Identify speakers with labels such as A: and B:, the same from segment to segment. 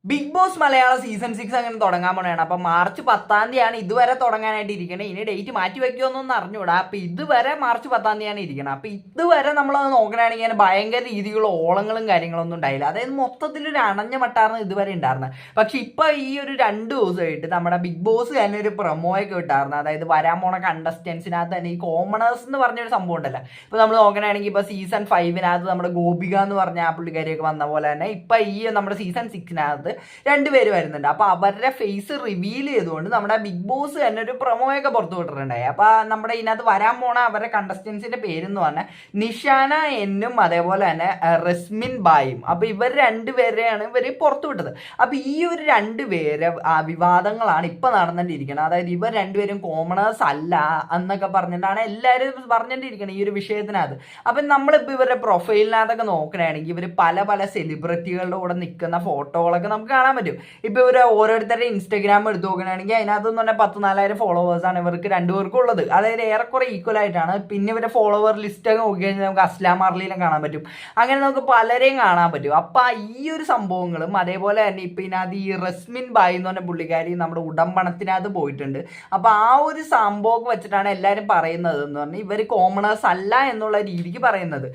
A: Big boss Malayalam season 6 അങ്ങനെ തുടങ്ങാൻ പോണതാണ്. അപ്പൊ മാർച്ച് 10-ാം തീയതിയാണ് ഇതുവരെ തുടങ്ങാനായിട്ട് ഇരിക്കണേ. ഇനി ഡേറ്റ് മാറ്റി വെക്കുമെന്നൊന്നും അറിഞ്ഞൂടാ. അപ്പൊ ഇതുവരെ മാർച്ച് 10-ാം തീയതിയാണ് ഇരിക്കണം. അപ്പൊ ഇതുവരെ നമ്മളത് നോക്കണമെങ്കിൽ ഭയങ്കര രീതിയിലുള്ള ഓളങ്ങളും കാര്യങ്ങളൊന്നും ഉണ്ടായില്ല. അതായത് മൊത്തത്തിലൊരു അണഞ്ഞ മട്ടാർന്ന് ഇതുവരെ ഉണ്ടായിരുന്നത്. പക്ഷെ ഇപ്പൊ ഈ ഒരു 2 ദിവസമായിട്ട് നമ്മുടെ ബിഗ് ബോസ് തന്നെ ഒരു പ്രൊമോയൊക്കെ വിട്ടായിരുന്നു. അതായത് വരാൻ പോണ കണ്ടസ്റ്റൻസിനകത്ത് തന്നെ ഈ കോമണേഴ്സ് എന്ന് പറഞ്ഞൊരു സംഭവം ഉണ്ടല്ലോ. ഇപ്പൊ നമ്മൾ നോക്കണമെങ്കിൽ ഇപ്പൊ സീസൺ 5-നകത്ത് നമ്മുടെ ഗോപിക എന്ന് പറഞ്ഞ ആ പുള്ളിക്കാരിയൊക്കെ വന്ന പോലെ തന്നെ ഇപ്പൊ ഈ നമ്മുടെ സീസൺ 6-നകത്ത് 2 പേര് വരുന്നുണ്ട്. അപ്പൊ അവരുടെ ഫേസ് റിവീൽ ചെയ്തുകൊണ്ട് നമ്മുടെ ബിഗ് ബോസ് തന്നെ ഒരു പ്രൊമോയൊക്കെ പുറത്തു വിട്ടിട്ടുണ്ടായി. അപ്പൊ നമ്മുടെ ഇതിനകത്ത് വരാൻ പോണ അവരുടെ കണ്ടസ്റ്റൻസിന്റെ പേരെന്ന് പറഞ്ഞാൽ നിഷാന എന്നും അതേപോലെ തന്നെ റസ്മിൻ ബായും. അപ്പൊ ഇവർ 2 പേരെയാണ് ഇവര് പുറത്തു വിട്ടത്. അപ്പൊ ഈ ഒരു 2 പേര് വിവാദങ്ങളാണ് ഇപ്പൊ നടന്നിട്ടിരിക്കുന്നത്. അതായത് ഇവർ 2 പേരും കോമണേഴ്സ് അല്ല എന്നൊക്കെ പറഞ്ഞിട്ടാണ് എല്ലാവരും പറഞ്ഞിട്ടിരിക്കുന്നത് ഈ ഒരു വിഷയത്തിനകത്ത്. അപ്പൊ നമ്മളിപ്പോ ഇവരുടെ പ്രൊഫൈലിനകത്തൊക്കെ നോക്കുകയാണെങ്കിൽ ഇവർ പല പല സെലിബ്രിറ്റികളുടെ കൂടെ നിൽക്കുന്ന ഫോട്ടോകളൊക്കെ നമുക്ക് കാണാൻ പറ്റും. ഇപ്പൊ ഇവർ ഓരോരുത്തരുടെ ഇൻസ്റ്റഗ്രാം എടുത്ത് നോക്കുകയാണെങ്കിൽ അതിനകത്തെന്ന് പറഞ്ഞാൽ 10,000-4,000 ഫോളോവേഴ്സാണ് ഇവർക്ക് 2 പേർക്കും ഉള്ളത്. അതായത് ഏറെക്കുറെ ഈക്വൽ ആയിട്ടാണ്. പിന്നെ ഇവരുടെ ഫോളോവർ ലിസ്റ്റ് ഒക്കെ നോക്കി കഴിഞ്ഞാൽ നമുക്ക് അസ്ലാം അർലീനെ കാണാൻ പറ്റും. അങ്ങനെ നമുക്ക് പലരെയും കാണാൻ പറ്റും. അപ്പൊ ഈ ഒരു സംഭവങ്ങളും അതേപോലെ തന്നെ ഇപ്പൊ ഇതിനകത്ത് ഈ റസ്മിൻ ബായി എന്ന് പറഞ്ഞ പുള്ളിക്കാരി നമ്മുടെ ഉടമ്പണത്തിനകത്ത് പോയിട്ടുണ്ട്. അപ്പൊ ആ ഒരു സംഭവം വെച്ചിട്ടാണ് എല്ലാവരും പറയുന്നത് എന്ന് പറഞ്ഞാൽ ഇവർ കോമണേഴ്സ് അല്ല എന്നുള്ള രീതിക്ക് പറയുന്നത്.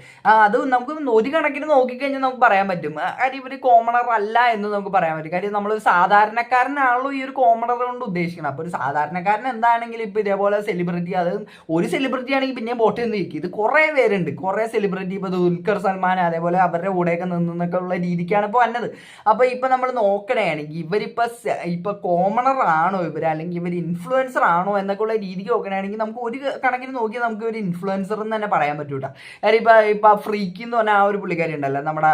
A: അത് നമുക്ക് ഒരു കണക്കിന് നോക്കിക്കഴിഞ്ഞാൽ നമുക്ക് പറയാൻ പറ്റും കാര്യം ഇവർ കോമണർ അല്ല എന്ന് നമുക്ക് പറയാൻ പറ്റും. കാര്യം നമ്മളൊരു സാധാരണക്കാരനാണല്ലോ ഈ ഒരു കോമണർ കൊണ്ട് ഉദ്ദേശിക്കുന്നത്. അപ്പോൾ ഒരു സാധാരണക്കാരൻ എന്താണെങ്കിലും ഇപ്പൊ ഇതേപോലെ സെലിബ്രിറ്റി, അത് ഒരു സെലിബ്രിറ്റി ആണെങ്കിൽ പിന്നെ ബോട്ട് നിന്ന് നിൽക്കും. ഇത് കുറെ പേരുണ്ട്, കുറെ സെലിബ്രിറ്റി. ഇപ്പൊ ദുൽഖർ സൽമാൻ അതേപോലെ അവരുടെ കൂടെയൊക്കെ നിന്നൊക്കെ ഉള്ള രീതിക്കാണ് ഇപ്പൊ വന്നത്. അപ്പൊ ഇപ്പൊ നമ്മൾ നോക്കണമെങ്കിൽ ഇപ്പൊ കോമണർ ആണോ ഇവർ, അല്ലെങ്കിൽ ഇവർ ഇൻഫ്ലുവൻസർ ആണോ എന്നൊക്കെ ഉള്ള രീതിക്ക് നോക്കണമെങ്കിൽ നമുക്ക് ഒരു കണക്കിന് നോക്കിയാൽ നമുക്ക് ഒരു ഇൻഫ്ലുവൻസർ എന്ന് തന്നെ പറയാൻ പറ്റൂട്ട. കാര്യം ഇപ്പൊ ഫ്രീക്ക് എന്ന് പറഞ്ഞാൽ ആ ഒരു പുള്ളിക്കാരി ഉണ്ടല്ലോ, നമ്മുടെ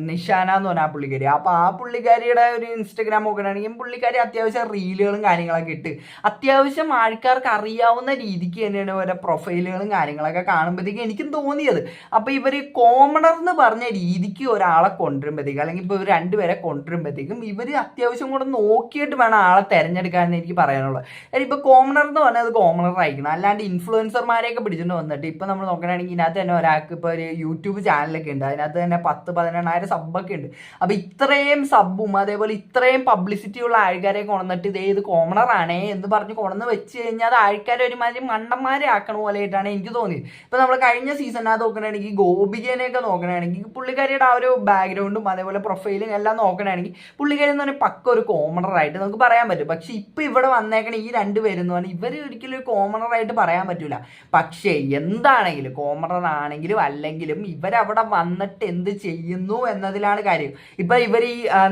A: നിഷാന എന്ന് പറഞ്ഞാൽ ആ പുള്ളിക്കാരി. അപ്പൊ ആ പുള്ളിക്കാരിയുടെ ഒരു ഇൻസ്റ്റഗ്രാം നോക്കുകയാണെങ്കിൽ പുള്ളിക്കാരി അത്യാവശ്യം റീലുകളും കാര്യങ്ങളൊക്കെ ഇട്ട് അത്യാവശ്യം ആൾക്കാർക്ക് അറിയാവുന്ന രീതിക്ക് തന്നെയാണ് ഓരോ പ്രൊഫൈലുകളും കാര്യങ്ങളൊക്കെ കാണുമ്പോഴത്തേക്കും എനിക്കും തോന്നിയത്. അപ്പൊ ഇവര് കോമണർ എന്ന് പറഞ്ഞ രീതിക്ക് ഒരാളെ കൊണ്ടുവരുമ്പോഴത്തേക്കും, അല്ലെങ്കിൽ ഇപ്പൊ ഇവർ 2 പേരെ കൊണ്ടുവരുമ്പോഴത്തേക്കും ഇവര് അത്യാവശ്യം കൂടെ നോക്കിയിട്ട് വേണം ആളെ തെരഞ്ഞെടുക്കാൻ എനിക്ക് പറയാനുള്ളത്. ഇപ്പൊ കോമണർ എന്ന് പറഞ്ഞാൽ അത് കോമണർ ആയിരിക്കണം, അല്ലാണ്ട് ഇൻഫ്ലുവൻസർമാരെയൊക്കെ പിടിച്ചിട്ട് വന്നിട്ട് ഇപ്പൊ നമ്മൾ നോക്കുകയാണെങ്കിൽ ഇതിനകത്ത് തന്നെ ഒരാൾക്ക് ഇപ്പൊ ഒരു യൂട്യൂബ് ചാനലൊക്കെ ഉണ്ട്, അതിനകത്ത് തന്നെ 10,000-18,000 സബ്ബൊക്കെ ഉണ്ട്. അപ്പൊ ഇത്രയും സബ്ബും അതേപോലെ ഇത്രയും പബ്ലിസിറ്റി ഉള്ള ആൾക്കാരെ കൊണ്ടുവന്നിട്ട് ഇത് കോമണർ ആണേ എന്ന് പറഞ്ഞ് കൊണ്ടുവന്ന് വെച്ച് കഴിഞ്ഞാൽ അത് ആൾക്കാരെ ഒരുമാതിരി മണ്ടന്മാരെ ആക്കണ പോലെയായിട്ടാണ് എനിക്ക് തോന്നിയത്. ഇപ്പൊ നമ്മൾ കഴിഞ്ഞ സീസണിനകത്ത് നോക്കണമെങ്കിൽ ഗോപികനെയൊക്കെ നോക്കണമെങ്കിൽ പുള്ളിക്കാരിയുടെ ആ ഒരു ബാക്ക്ഗ്രൗണ്ടും അതേപോലെ പ്രൊഫൈലും എല്ലാം നോക്കണമെങ്കിൽ പുള്ളിക്കാരി എന്ന് പറഞ്ഞാൽ പക്ക ഒരു കോമണർ ആയിട്ട് നമുക്ക് പറയാൻ പറ്റും. പക്ഷെ ഇപ്പൊ ഇവിടെ വന്നേക്കണ ഈ 2 പേരെന്ന് പറഞ്ഞാൽ ഇവർ ഒരിക്കലും ഒരു കോമണർ ആയിട്ട് പറയാൻ പറ്റൂല. പക്ഷേ എന്താണെങ്കിലും കോമണർ ആണെങ്കിലും അല്ലെങ്കിലും ഇവരവിടെ വന്നിട്ട് എന്ത് ചെയ്യുന്നു എന്നതിലാണ് കാര്യം. ഇപ്പൊ ഇവർ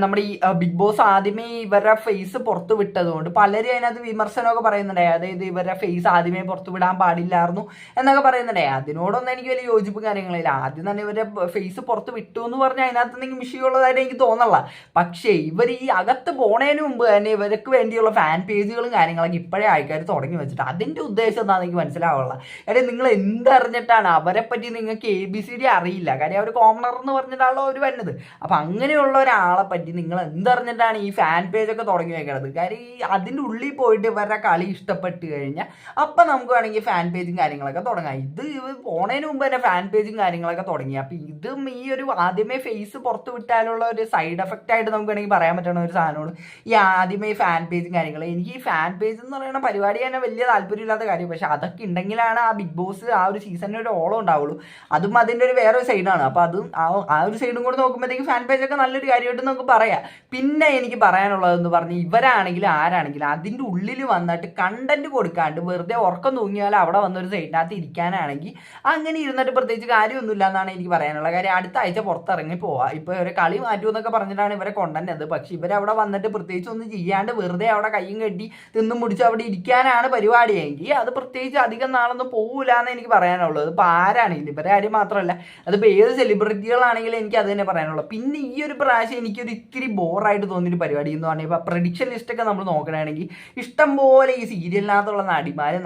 A: നമ്മുടെ ഈ ബിഗ് ബോസ് ആദ്യമേ ഇവരുടെ ഫേസ് പുറത്തു വിട്ടതുകൊണ്ട് പലരും അതിനകത്ത് വിമർശനമൊക്കെ പറയുന്നുണ്ടായി. അതായത് ഇവരുടെ ഫേസ് ആദ്യമേ പുറത്തു വിടാൻ പാടില്ലായിരുന്നു എന്നൊക്കെ പറയുന്നുണ്ടായി. അതിനോടൊന്നും എനിക്ക് വലിയ യോജിപ്പ് കാര്യങ്ങളില്ല. ആദ്യം തന്നെ ഇവരുടെ ഫേസ് പുറത്ത് വിട്ടു എന്ന് പറഞ്ഞാൽ അതിനകത്ത് എന്തെങ്കിലും വിഷയമുള്ളതായിട്ട് എനിക്ക് തോന്നല്ല. പക്ഷേ ഇവർ ഈ അകത്ത് പോണതിന് മുമ്പ് തന്നെ ഇവർക്ക് വേണ്ടിയുള്ള ഫാൻ പേജുകളും കാര്യങ്ങളൊക്കെ ഇപ്പോഴേ ആൾക്കാർ തുടങ്ങി വെച്ചിട്ട് അതിന്റെ ഉദ്ദേശം എന്താണെന്ന് എനിക്ക് മനസ്സിലാവുള്ള. കാര്യം നിങ്ങൾ എന്തറിഞ്ഞിട്ടാണ് അവരെ പറ്റി നിങ്ങൾക്ക് ABCD അറിയില്ല. കാര്യം അവർ കോമണർ എന്ന് പറഞ്ഞിട്ടാണല്ലോ അവർ വരുന്നത്. അപ്പൊ അങ്ങനെയുള്ള ഒരാളെ പറ്റി നിങ്ങൾ എന്തറിഞ്ഞിട്ടാണ് ഈ ഫാൻ പേജൊക്കെ തുടങ്ങി വെക്കണത്. കാര്യം ഈ അതിൻ്റെ ഉള്ളിൽ പോയിട്ട് ഇവരുടെ കളി ഇഷ്ടപ്പെട്ട് കഴിഞ്ഞാൽ അപ്പൊ നമുക്ക് വേണമെങ്കിൽ ഫാൻ പേജും കാര്യങ്ങളൊക്കെ തുടങ്ങാം. ഇത് പോണതിന് മുമ്പ് തന്നെ ഫാൻ പേജും കാര്യങ്ങളൊക്കെ തുടങ്ങി. അപ്പൊ ഇതും ഈ ഒരു ആദ്യമേ ഫേസ് പുറത്ത് വിട്ടാലുള്ള ഒരു സൈഡ് എഫക്റ്റ് ആയിട്ട് നമുക്ക് വേണമെങ്കിൽ പറയാൻ പറ്റുന്ന ഒരു സാധനമാണ് ഈ ആദ്യമേ ഫാൻ പേജും കാര്യങ്ങളും. എനിക്ക് ഈ ഫാൻ പേജ് എന്ന് പറയുന്ന പരിപാടി തന്നെ വലിയ താല്പര്യമില്ലാത്ത കാര്യം. പക്ഷെ അതൊക്കെ ഉണ്ടെങ്കിലാണ് ആ ബിഗ് ബോസ് ആ ഒരു സീസണിൽ ഒരു ഓളം ഉണ്ടാവുള്ളൂ. അതും അതിൻ്റെ ഒരു വേറെ സൈഡാണ്. അപ്പൊ അതും ആ ഒരു സൈഡും കൂടെ നോക്കുമ്പോഴത്തേക്ക് ഫാൻ പേജൊക്കെ നല്ലൊരു കാര്യമായിട്ട് നമുക്ക് പറയാം. പിന്നെ എനിക്ക് പറയാനുള്ളതെന്ന് പറഞ്ഞാൽ ഇവരാണെങ്കിലും ആരാണെങ്കിലും അതിൻ്റെ ഉള്ളിൽ വന്നിട്ട് കണ്ടന്റ് കൊടുക്കാണ്ട് വെറുതെ ഉറക്കം തൂങ്ങിയാൽ അവിടെ വന്നൊരു സൈഡിനകത്ത് ഇരിക്കാനാണെങ്കിൽ അങ്ങനെ ഇരുന്നിട്ട് പ്രത്യേകിച്ച് കാര്യമൊന്നുമില്ല എന്നാണ് എനിക്ക് പറയാനുള്ളത്. കാര്യം അടുത്ത ആഴ്ച പുറത്തിറങ്ങി പോവാം. ഇപ്പൊ ഇവരെ കളി മാറ്റുമെന്നൊക്കെ പറഞ്ഞിട്ടാണ് ഇവരെ കൊണ്ടുവന്നത്. പക്ഷെ ഇവരവിടെ വന്നിട്ട് പ്രത്യേകിച്ച് ഒന്നും ചെയ്യാണ്ട് വെറുതെ അവിടെ കയ്യും കെട്ടി തിന്നും മുടിച്ച് അവിടെ ഇരിക്കാനാണ് പരിപാടിയെങ്കിൽ അത് പ്രത്യേകിച്ച് അധികം നാളൊന്നും പോകില്ല എന്ന് എനിക്ക് പറയാനുള്ളത്. ഇപ്പൊ ആരാണെങ്കിലും ഇവരെ കാര്യം മാത്രമല്ല, അതിപ്പോൾ ഏത് സെലിബ്രിറ്റികളാണെങ്കിലും എനിക്ക് അത് തന്നെ പറയാനുള്ളത്. പിന്നെ ഈ ഒരു പ്രാവശ്യം എനിക്കൊരു ഇത്തിരി ബോറായിട്ട് തോന്നിയൊരു പരിപാടി എന്ന് പറഞ്ഞാൽ ഇപ്പൊ പ്രഡിക്ഷൻ ലിസ്റ്റൊക്കെ നമ്മൾ നോക്കുകയാണെങ്കിൽ ഇഷ്ടംപോലെ ഈ സീരിയലിനകത്തുള്ള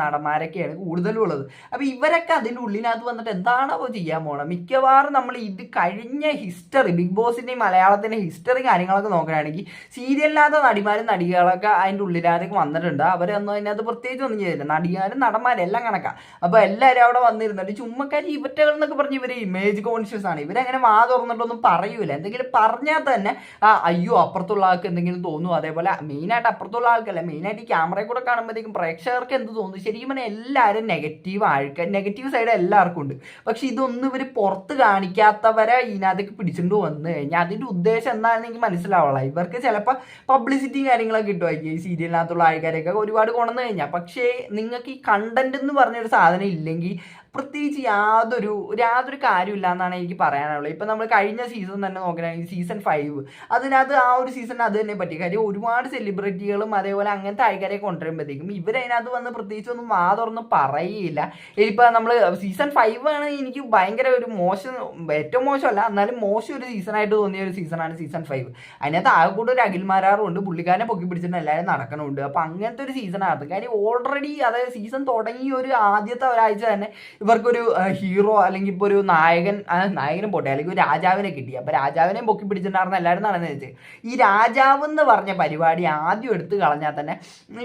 A: നടന്മാരൊക്കെയാണ് കൂടുതലും ഉള്ളത്. അപ്പൊ ഇവരൊക്കെ അതിൻ്റെ ഉള്ളിനകത്ത് വന്നിട്ട് എന്താണോ ചെയ്യാൻ പോകണം. മിക്കവാറും നമ്മൾ ഇത് കഴിഞ്ഞ ഹിസ്റ്ററി ബിഗ് ബോസിൻ്റെയും മലയാളത്തിൻ്റെ ഹിസ്റ്ററി കാര്യങ്ങളൊക്കെ നോക്കുകയാണെങ്കിൽ സീരിയലിനകത്ത് നടിമാരും നടികളൊക്കെ അതിൻ്റെ ഉള്ളിനകത്തേക്ക് വന്നിട്ടുണ്ട്. അവരൊന്നും അതിനകത്ത് പ്രത്യേകിച്ച് ഒന്നും ചെയ്തില്ല. നടിമാരും നടന്മാരും എല്ലാം കണക്കാം. അപ്പൊ എല്ലാവരും അവിടെ വന്നിരുന്നിട്ട് ചുമ്മക്കാരി ഇവറ്റകൾ എന്നൊക്കെ പറഞ്ഞ് ഇവര് ഇമേജ് കോൺഷ്യസ് ആണ്. ഇവരങ്ങനെ വാ തുറന്നിട്ടൊന്നും പറയൂല. എന്തെങ്കിലും പറഞ്ഞാൽ തന്നെ അയ്യോ അയ്യോ അപ്പുറത്തുള്ള ആൾക്ക് എന്തെങ്കിലും തോന്നുന്നു, അതേപോലെ മെയിനായിട്ട് അപ്പുറത്തുള്ള ആൾക്കല്ല, മെയിനായിട്ട് ഈ ക്യാമറയിൽ കൂടെ കാണുമ്പോഴത്തേക്കും പ്രേക്ഷകർക്ക് എന്ത് തോന്നുന്നു, ശരിക്കും പറഞ്ഞാൽ എല്ലാവരും നെഗറ്റീവ് സൈഡ് എല്ലാവർക്കും ഉണ്ട്. പക്ഷെ ഇതൊന്നും ഇവർ പുറത്ത് കാണിക്കാത്തവരെ ഇതിനകത്തേക്ക് പിടിച്ചുകൊണ്ട് വന്നു കഴിഞ്ഞാൽ അതിൻ്റെ ഉദ്ദേശം എന്താണെന്ന് എനിക്ക് മനസ്സിലാവുള്ള. ഇവർക്ക് ചിലപ്പോൾ പബ്ലിസിറ്റിയും കാര്യങ്ങളൊക്കെ കിട്ടുമായിരിക്കും ഈ സീരിയലിനകത്തുള്ള ആൾക്കാരെയൊക്കെ ഒരുപാട് കൊണ്ടു കഴിഞ്ഞാൽ. പക്ഷേ നിങ്ങൾക്ക് ഈ കണ്ടന്റ് എന്ന് പറഞ്ഞൊരു സാധനം ഇല്ലെങ്കിൽ പ്രത്യേകിച്ച് യാതൊരു കാര്യമില്ല എന്നാണ് എനിക്ക് പറയാനുള്ളത്. ഇപ്പം നമ്മൾ കഴിഞ്ഞ സീസൺ തന്നെ നോക്കുകയാണെങ്കിൽ സീസൺ 5 അതിനകത്ത് ആ ഒരു സീസൺ അത് തന്നെ പറ്റി. കാര്യം ഒരുപാട് സെലിബ്രിറ്റികളും അതേപോലെ അങ്ങനത്തെ ആൾക്കാരെ കൊണ്ടുവരുമ്പോഴത്തേക്കും ഇവരതിനകത്ത് വന്ന് പ്രത്യേകിച്ച് ഒന്നും തുറന്ന് പറയില്ല. ഇപ്പം നമ്മൾ സീസൺ 5 ആണ് എനിക്ക് ഭയങ്കര ഒരു മോശം, ഏറ്റവും മോശമല്ല എന്നാലും മോശം ഒരു സീസണായിട്ട് തോന്നിയ ഒരു സീസണാണ് സീസൺ 5. അതിനകത്ത് ആകെ കൂടെ ഒരു അഖിൽമാരാറുണ്ട്, പുള്ളിക്കാരനെ പൊക്കി പിടിച്ചിട്ട് എല്ലാവരും നടക്കണമുണ്ട്. അപ്പം അങ്ങനത്തെ ഒരു സീസണാണ്. കാര്യം ഓൾറെഡി അതായത് സീസൺ തുടങ്ങി ഒരു ആദ്യത്തെ ഒരാഴ്ച തന്നെ ഇവർക്കൊരു ഹീറോ അല്ലെങ്കിൽ ഇപ്പോൾ ഒരു നായകനും പോട്ടെ അല്ലെങ്കിൽ ഒരു രാജാവിനെ കിട്ടി. അപ്പോൾ രാജാവിനെയും പൊക്കി പിടിച്ചിട്ടുണ്ടായിരുന്ന എല്ലാവരും നടന്നു വെച്ച് ഈ രാജാവ് എന്ന് പറഞ്ഞ പരിപാടി ആദ്യം എടുത്ത് കളഞ്ഞാൽ തന്നെ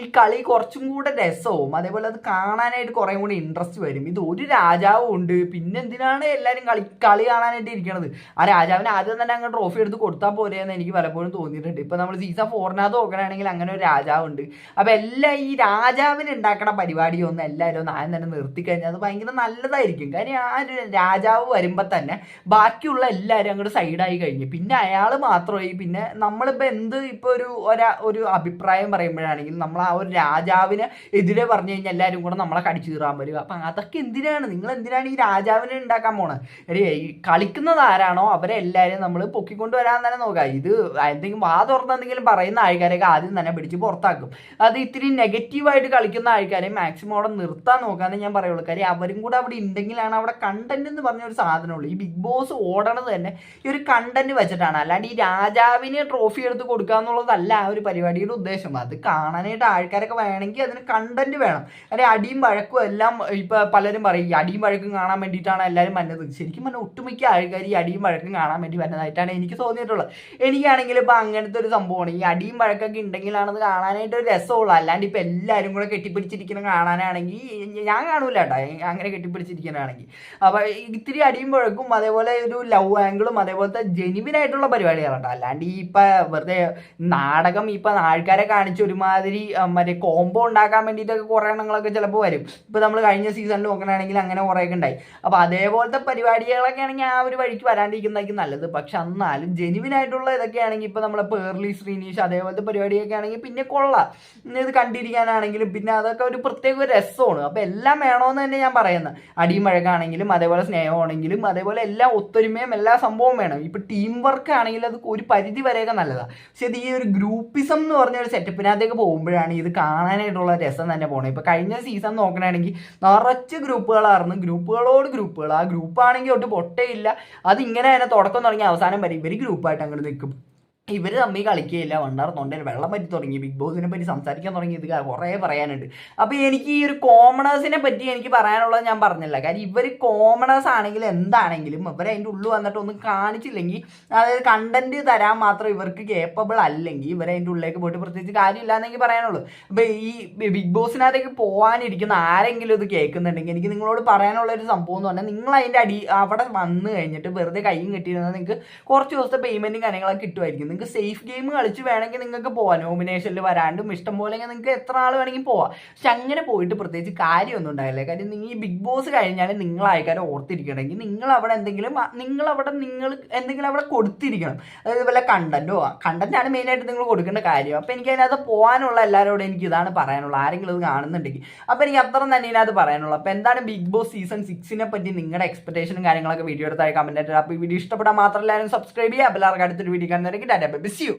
A: ഈ കളി കുറച്ചും കൂടെ രസവും അതേപോലെ അത് കാണാനായിട്ട് കുറേ കൂടി ഇൻട്രസ്റ്റ് വരും. ഇത് ഒരു രാജാവും ഉണ്ട്, പിന്നെ എന്തിനാണ് എല്ലാവരും കളി കാണാനായിട്ട് ഇരിക്കണത്? ആ രാജാവിന് ആദ്യം തന്നെ അങ്ങ് ട്രോഫി എടുത്ത് കൊടുത്താൽ പോരെയെന്ന് എനിക്ക് പലപ്പോഴും തോന്നിയിട്ടുണ്ട്. ഇപ്പം നമ്മൾ സീസൺ 4 നോക്കണമെങ്കിൽ അങ്ങനെ ഒരു രാജാവുണ്ട്. അപ്പോൾ എല്ലാം ഈ രാജാവിന് ഉണ്ടാക്കണ പരിപാടിയൊന്നും എല്ലാവരും ആദ്യം തന്നെ നിർത്തിക്കഴിഞ്ഞാൽ അത് ഭയങ്കര നല്ലതായിരിക്കും. കാര്യം ആ ഒരു രാജാവ് വരുമ്പോൾ തന്നെ ബാക്കിയുള്ള എല്ലാവരും അങ്ങോട്ട് സൈഡായി കഴിഞ്ഞു, പിന്നെ അയാൾ മാത്രമായി. പിന്നെ നമ്മളിപ്പോൾ ഇപ്പോൾ ഒരു അഭിപ്രായം പറയുമ്പോഴാണെങ്കിൽ നമ്മൾ ആ ഒരു രാജാവിന് എതിരെ പറഞ്ഞു കഴിഞ്ഞാൽ എല്ലാവരും കൂടെ നമ്മളെ കടിച്ചു കീറാൻ വരിക. അപ്പം അതൊക്കെ എന്തിനാണ്? നിങ്ങൾ എന്തിനാണ് ഈ രാജാവിനെ ഉണ്ടാക്കാൻ പോണത്? ഈ കളിക്കുന്നത് ആരാണോ അവരെ എല്ലാവരും നമ്മൾ പൊക്കിക്കൊണ്ട് വരാൻ തന്നെ നോക്കുക. ഇത് എന്തെങ്കിലും തുറന്ന് എന്തെങ്കിലും പറയുന്ന ആൾക്കാരെയൊക്കെ ആദ്യം തന്നെ പിടിച്ച് പുറത്താക്കും. അത് ഇത്തിരി നെഗറ്റീവായിട്ട് കളിക്കുന്ന ആൾക്കാരെ മാക്സിമം അവിടെ നിർത്താൻ നോക്കാമെന്ന് ഞാൻ പറയുള്ളൂ. കാര്യം അവരും കൂടെ അവിടെ ഉണ്ടെങ്കിലാണ് അവിടെ കണ്ടന്റ് എന്ന് പറഞ്ഞ ഒരു സാധനമുള്ളൂ. ഈ ബിഗ് ബോസ് ഓടണത് തന്നെ ഈ ഒരു കണ്ടന്റ് വെച്ചിട്ടാണ്, അല്ലാണ്ട് ഈ രാജാവിന് ട്രോഫി എടുത്ത് കൊടുക്കുക എന്നുള്ളതല്ല ആ ഒരു പരിപാടിയുടെ ഉദ്ദേശം. അത് കാണാനായിട്ട് ആൾക്കാരൊക്കെ വേണമെങ്കിൽ അതിന് കണ്ടന്റ് വേണം. അല്ലെ അടിയും വഴക്കും എല്ലാം ഇപ്പൊ പലരും പറയും ഈ അടിയും വഴക്കും കാണാൻ വേണ്ടിയിട്ടാണ് എല്ലാവരും വന്നത്. ശരിക്കും പറഞ്ഞാൽ ഒട്ടുമിക്ക ആൾക്കാർ ഈ അടിയും വഴക്കും കാണാൻ വേണ്ടി വരുന്നതായിട്ടാണ് എനിക്ക് തോന്നിയിട്ടുള്ളത്. എനിക്കാണെങ്കിൽ ഇപ്പൊ അങ്ങനത്തെ ഒരു സംഭവമാണ്, ഈ അടിയും വഴക്കൊക്കെ ഉണ്ടെങ്കിലാണത് കാണാനായിട്ട് ഒരു രസമുള്ളൂ. അല്ലാണ്ട് ഇപ്പൊ എല്ലാവരും കൂടെ കെട്ടിപ്പിടിച്ചിരിക്കുന്ന കാണാനാണെങ്കിൽ ഞാൻ കാണൂല കേട്ടോ, അങ്ങനെ കെട്ടിപ്പിടിച്ചിരിക്കാനാണെങ്കിൽ. അപ്പൊ ഇത്തിരി അടിയും വഴക്കും അതേപോലെ ഒരു ലവ് ആംഗിളും അതേപോലത്തെ ജെനുവിനായിട്ടുള്ള പരിപാടികളാണ്. അല്ലാണ്ട് ഈ ഇപ്പൊ വെറുതെ നാടകം ഇപ്പൊ ആൾക്കാരെ കാണിച്ച് ഒരുമാതിരി മറ്റേ കോംബോ ഉണ്ടാക്കാൻ വേണ്ടിയിട്ടൊക്കെ കുറെ എണ്ണങ്ങളൊക്കെ ചിലപ്പോൾ വരും. ഇപ്പൊ നമ്മൾ കഴിഞ്ഞ സീസണിൽ നോക്കണമെങ്കിൽ അങ്ങനെ കുറേയൊക്കെ ഉണ്ടായി. അപ്പൊ അതേപോലത്തെ പരിപാടികളൊക്കെ ആണെങ്കിൽ ആ ഒരു വഴിക്ക് വരാണ്ടിരിക്കുന്നതായിരിക്കും നല്ലത്. പക്ഷെ എന്നാലും ജെനുവിനായിട്ടുള്ള ഇതൊക്കെ ആണെങ്കിൽ ഇപ്പൊ നമ്മളെ പേർലി ശ്രീനീഷ് അതേപോലത്തെ പരിപാടിയൊക്കെ ആണെങ്കിൽ പിന്നെ കൊള്ളാം, ഇത് കണ്ടിരിക്കാനാണെങ്കിലും പിന്നെ അതൊക്കെ ഒരു പ്രത്യേക ഒരു രസമാണ്. അപ്പൊ എല്ലാം വേണമെന്ന് തന്നെ ഞാൻ പറയുന്നത്. അടിയും വഴക്കാണെങ്കിലും അതേപോലെ സ്നേഹമാണെങ്കിലും അതേപോലെ എല്ലാ ഒത്തൊരുമയും എല്ലാ സംഭവവും വേണം. ഇപ്പൊ ടീം വർക്ക് ആണെങ്കിൽ അത് ഒരു പരിധി വരെയൊക്കെ നല്ലതാണ്. പക്ഷെ ഇത് ഈ ഒരു ഗ്രൂപ്പിസം എന്ന് പറഞ്ഞ ഒരു സെറ്റപ്പിനകത്തേക്ക് പോകുമ്പോഴാണ് ഇത് കാണാനായിട്ടുള്ള രസം തന്നെ പോകണം. ഇപ്പൊ കഴിഞ്ഞ സീസൺ നോക്കണമെങ്കിൽ നിറച്ച് ഗ്രൂപ്പുകളായിരുന്നു, ഗ്രൂപ്പുകൾ. ആ ഗ്രൂപ്പാണെങ്കിൽ ഒട്ട് പൊട്ടയില്ല. അത് ഇങ്ങനെ തന്നെ തുടക്കം തുടങ്ങി അവസാനം വരെ ഇവർ ഗ്രൂപ്പായിട്ട് അങ്ങോട്ട് നിൽക്കും. ഇവർ തമ്മിൽ കളിക്കുകയില്ല. തൊണ്ടയിൽ വെള്ളം പറ്റി തുടങ്ങി. ബിഗ് ബോസിനെ പറ്റി സംസാരിക്കാൻ തുടങ്ങി. ഇത് കുറേ പറയാനുണ്ട്. അപ്പോൾ എനിക്ക് ഈ ഒരു കോമണേഴ്സിനെ പറ്റി എനിക്ക് പറയാനുള്ളത് ഞാൻ പറഞ്ഞില്ല. കാര്യം ഇവർ കോമണേഴ്സ് ആണെങ്കിലും എന്താണെങ്കിലും ഇവർ അതിൻ്റെ ഉള്ളിൽ വന്നിട്ട് ഒന്നും കാണിച്ചില്ലെങ്കിൽ, അതായത് കണ്ടന്റ് തരാൻ മാത്രം ഇവർക്ക് കേപ്പബിൾ അല്ലെങ്കിൽ ഇവർ അതിൻ്റെ ഉള്ളിലേക്ക് പോയിട്ട് പ്രത്യേകിച്ച് കാര്യമില്ല എന്നെങ്കിൽ പറയാനുള്ളൂ. അപ്പോൾ ഈ ബിഗ് ബോസിനകത്തേക്ക് പോകാനിരിക്കുന്ന ആരെങ്കിലും ഇത് കേൾക്കുന്നുണ്ടെങ്കിൽ എനിക്ക് നിങ്ങളോട് പറയാനുള്ള ഒരു സംഭവം എന്ന് പറഞ്ഞാൽ, നിങ്ങൾ അതിൻ്റെ അവിടെ വന്നു കഴിഞ്ഞിട്ട് വെറുതെ കൈയും കെട്ടിയിരുന്നാൽ നിങ്ങൾക്ക് കുറച്ച് ദിവസത്തെ പേയ്മെൻറ്റും കാര്യങ്ങളൊക്കെ കിട്ടുമായിരിക്കും. നിങ്ങൾക്ക് സേഫ് ഗെയിം കളിച്ച് വേണമെങ്കിൽ നിങ്ങൾക്ക് പോവാം, നോമിനേഷനിൽ വരാണ്ടും ഇഷ്ടം പോലെ നിങ്ങൾക്ക് എത്ര ആൾ വേണമെങ്കിൽ പോവാം. പക്ഷെ അങ്ങനെ പോയിട്ട് പ്രത്യേകിച്ച് കാര്യമൊന്നും ഉണ്ടായില്ല. കാര്യം നിങ്ങൾ ഈ ബിഗ് ബോസ് കഴിഞ്ഞാൽ നിങ്ങൾ ആൾക്കാരെ ഓർത്തിരിക്കണമെങ്കിൽ നിങ്ങൾ അവിടെ എന്തെങ്കിലും അവിടെ കൊടുത്തിരിക്കണം. അതായത് വല്ല കണ്ടന്റാണ് മെയിനായിട്ട് നിങ്ങൾ കൊടുക്കേണ്ട കാര്യം. അപ്പോൾ എനിക്ക് അതിനകത്ത് പോകാനുള്ള എല്ലാവരോടും എനിക്ക് ഇതാണ് പറയാനുള്ളത്. ആരെങ്കിലും ഇത് കാണുന്നുണ്ടെങ്കിൽ അപ്പോൾ എനിക്ക് അത്ര തന്നെ ഇതിനകത്ത് പറയാനുള്ളൂ. അപ്പോൾ എന്താണ് ബിഗ് ബോസ് സീസൺ 6 പറ്റി നിങ്ങളുടെ എക്സ്പെക്ടേഷനും കാര്യങ്ങളൊക്കെ വീഡിയോ എടുത്തായി കമന്റ് ആയിട്ട്. അപ്പോൾ ഈ വീഡിയോ ഇഷ്ടപ്പെടാൻ മാത്രമല്ല സബ്സ്ക്രൈബ് ചെയ്യുക. അപ്പോൾ എല്ലാവർക്കും അടുത്തൊരു വീഡിയോ കാണുന്നവരേക്ക് ടാറ്റ ബൈ, മിസ് യു.